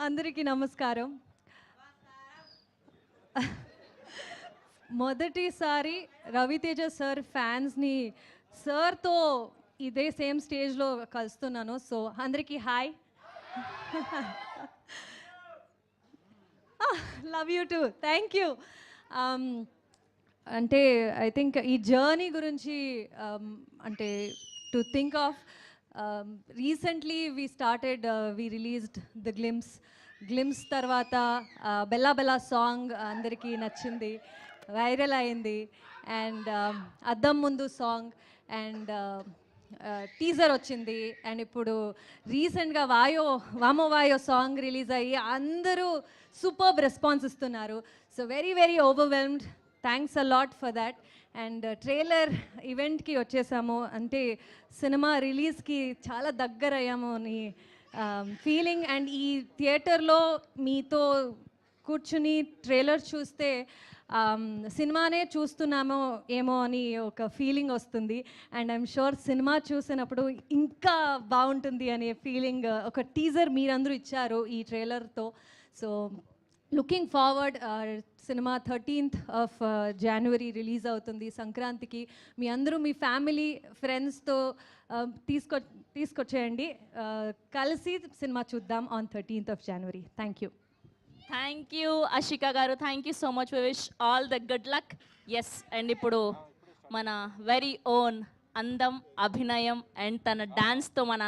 అందరికీ నమస్కారం. మొదటిసారి రవితేజ సార్ ఫ్యాన్స్ని సార్తో ఇదే సేమ్ స్టేజ్లో కలుస్తున్నాను. సో అందరికీ hi. Love you two. Thank you. అంటే ఐ థింక్ ఈ జర్నీ గురించి అంటే to think of recently we released the glimpse తర్వాత బెల్లా బెల్లా సాంగ్ అందరికీ నచ్చింది, వైరల్ అయింది. అండ్ అద్దం ముందు సాంగ్ అండ్ టీజర్ వచ్చింది. అండ్ ఇప్పుడు రీసెంట్గా వామో వాయో సాంగ్ రిలీజ్ అయ్యి అందరూ సూపర్బ్ రెస్పాన్స్ ఇస్తున్నారు. So very very overwhelmed. Thanks a lot for that. And trailer ఈవెంట్కి వచ్చేసాము, అంటే సినిమా రిలీజ్కి చాలా దగ్గర అయ్యాము అని ఫీలింగ్. అండ్ ఈ థియేటర్లో మీతో కూర్చుని ట్రైలర్ చూస్తే సినిమానే చూస్తున్నామో ఏమో అని ఒక ఫీలింగ్ వస్తుంది. అండ్ ఐఎమ్ షూర్ సినిమా చూసినప్పుడు ఇంకా బాగుంటుంది అనే ఫీలింగ్ ఒక టీజర్ మీరందరూ ఇచ్చారు ఈ ట్రైలర్తో. So looking forward. Cinema 13th of January release అవుతుంది సంక్రాంతికి. మీ అందరూ మీ ఫ్యామిలీ ఫ్రెండ్స్తో తీసుకొచ్చేయండి, కలిసి సినిమా చూద్దాం on 13th of January. Thank you. Thank you Ashika గారు. Thank you so much. We wish all the good luck. Yes, and ఇప్పుడు మన వెరీ ఓన్ అందం, అభినయం అండ్ తన డాన్స్తో మన